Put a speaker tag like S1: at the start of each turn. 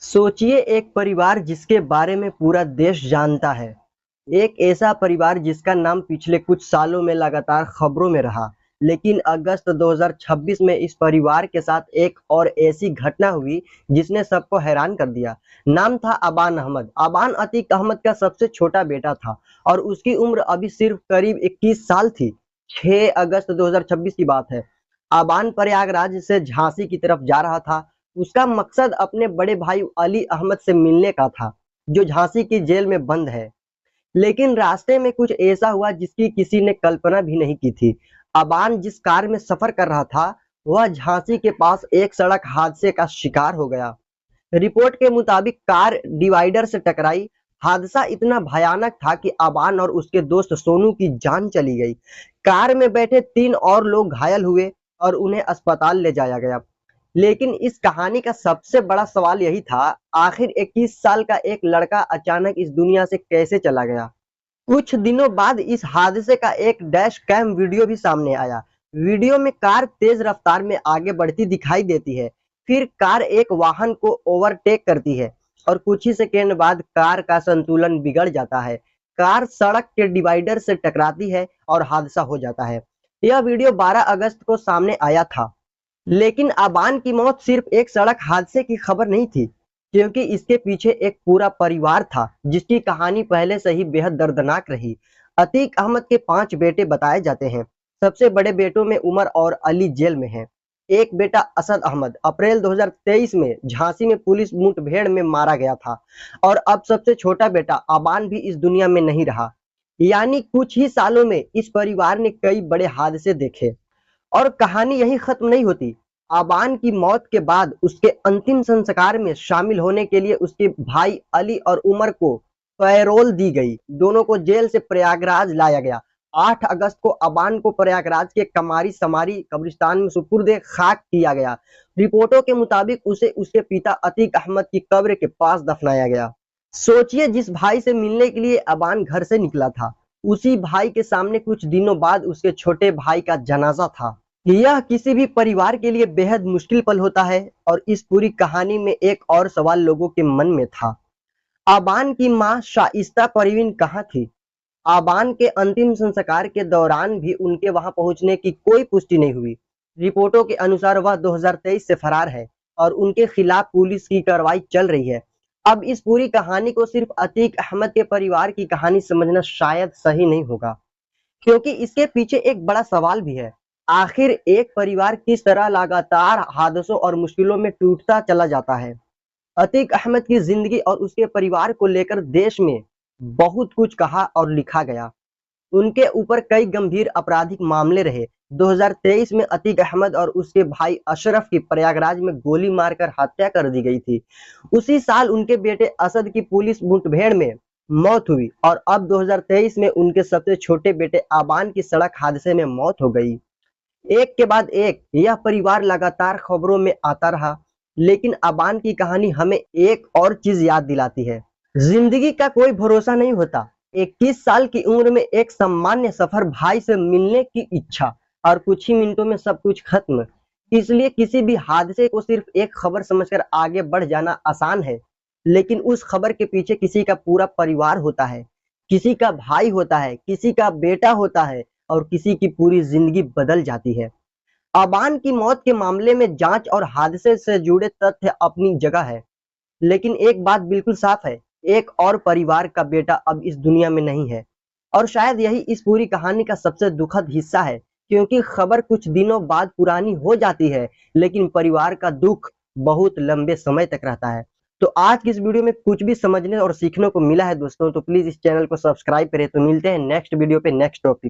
S1: सोचिए एक परिवार जिसके बारे में पूरा देश जानता है। एक ऐसा परिवार जिसका नाम पिछले कुछ सालों में लगातार खबरों में रहा। लेकिन अगस्त 2026 में इस परिवार के साथ एक और ऐसी घटना हुई जिसने सबको हैरान कर दिया। नाम था अबान अहमद। अबान अतीक अहमद का सबसे छोटा बेटा था और उसकी उम्र अभी सिर्फ करीब 21 साल थी। 6 अगस्त 2026 की बात है। अबान प्रयागराज से झांसी की तरफ जा रहा था। उसका मकसद अपने बड़े भाई अली अहमद से मिलने का था, जो झांसी की जेल में बंद है। लेकिन रास्ते में कुछ ऐसा हुआ जिसकी किसी ने कल्पना भी नहीं की थी। अबान जिस कार में सफर कर रहा था, वह झांसी के पास एक सड़क हादसे का शिकार हो गया। रिपोर्ट के मुताबिक कार डिवाइडर से टकराई। हादसा इतना भयानक था कि अबान और उसके दोस्त सोनू की जान चली गई। कार में बैठे 3 और लोग घायल हुए और उन्हें अस्पताल ले जाया गया। लेकिन इस कहानी का सबसे बड़ा सवाल यही था, आखिर 21 साल का एक लड़का अचानक इस दुनिया से कैसे चला गया। कुछ दिनों बाद इस हादसे का एक डैश कैम वीडियो भी सामने आया। वीडियो में कार तेज रफ्तार में आगे बढ़ती दिखाई देती है। फिर कार एक वाहन को ओवरटेक करती है और कुछ ही सेकेंड बाद कार का संतुलन बिगड़ जाता है। कार सड़क के डिवाइडर से टकराती है और हादसा हो जाता है। यह वीडियो 12 अगस्त को सामने आया था। लेकिन अबान की मौत सिर्फ एक सड़क हादसे की खबर नहीं थी, क्योंकि इसके पीछे एक पूरा परिवार था जिसकी कहानी पहले से ही बेहद दर्दनाक रही। अतीक अहमद के 5 बेटे बताए जाते हैं। सबसे बड़े बेटों में उमर और अली जेल में हैं। एक बेटा असद अहमद अप्रैल 2023 में झांसी में पुलिस मुठभेड़ में मारा गया था और अब सबसे छोटा बेटा अबान भी इस दुनिया में नहीं रहा। यानी कुछ ही सालों में इस परिवार ने कई बड़े हादसे देखे। और कहानी यही खत्म नहीं होती। आबान की मौत के बाद उसके अंतिम संस्कार में शामिल होने के लिए उसके भाई अली और उमर को पैरोल दी गई। दोनों को जेल से प्रयागराज लाया गया। 8 अगस्त को अबान को प्रयागराज के कमारी समारी कब्रिस्तान में सुपुर्द खाक किया गया। रिपोर्टों के मुताबिक उसे उसके पिता अतीक अहमद की कब्र के पास दफनाया गया। सोचिए, जिस भाई से मिलने के लिए अबान घर से निकला था, उसी भाई के सामने कुछ दिनों बाद उसके छोटे भाई का जनाजा था। यह किसी भी परिवार के लिए बेहद मुश्किल पल होता है। और इस पूरी कहानी में एक और सवाल लोगों के मन में था, आबान की मां शाइस्ता परवीन कहाँ थी। आबान के अंतिम संस्कार के दौरान भी उनके वहां पहुंचने की कोई पुष्टि नहीं हुई। रिपोर्टों के अनुसार वह 2023 से फरार है और उनके खिलाफ पुलिस की कार्रवाई चल रही है। अब इस पूरी कहानी को सिर्फ अतीक अहमद के परिवार की कहानी समझना शायद सही नहीं होगा, क्योंकि इसके पीछे एक बड़ा सवाल भी है। आखिर एक परिवार किस तरह लगातार हादसों और मुश्किलों में टूटता चला जाता है। अतीक अहमद की जिंदगी और उसके परिवार को लेकर देश में बहुत कुछ कहा और लिखा गया। उनके ऊपर कई गंभीर आपराधिक मामले रहे। 2023 में अतीक अहमद और उसके भाई अशरफ की प्रयागराज में गोली मारकर हत्या कर दी गई थी। उसी साल उनके बेटे असद की पुलिस मुठभेड़ में मौत हुई और अब 2023 में उनके सबसे छोटे बेटे आबान की सड़क हादसे में मौत हो गई। एक के बाद एक यह परिवार लगातार खबरों में आता रहा। लेकिन अबान की कहानी हमें एक और चीज याद दिलाती है, जिंदगी का कोई भरोसा नहीं होता। 21 साल की उम्र में एक सामान्य सफर, भाई से मिलने की इच्छा और कुछ ही मिनटों में सब कुछ खत्म। इसलिए किसी भी हादसे को सिर्फ एक खबर समझकर आगे बढ़ जाना आसान है, लेकिन उस खबर के पीछे किसी का पूरा परिवार होता है, किसी का भाई होता है, किसी का बेटा होता है और किसी की पूरी जिंदगी बदल जाती है। अबान की मौत के मामले में जांच और हादसे से जुड़े तथ्य अपनी जगह है, लेकिन एक बात बिल्कुल साफ है, एक और परिवार का बेटा अब इस दुनिया में नहीं है। और शायद यही इस पूरी कहानी का सबसे दुखद हिस्सा है, क्योंकि खबर कुछ दिनों बाद पुरानी हो जाती है, लेकिन परिवार का दुख बहुत लंबे समय तक रहता है। तो आज की इस वीडियो में कुछ भी समझने और सीखने को मिला है दोस्तों, तो प्लीज इस चैनल को सब्सक्राइब करें। तो मिलते हैं नेक्स्ट वीडियो पे नेक्स्ट टॉपिक।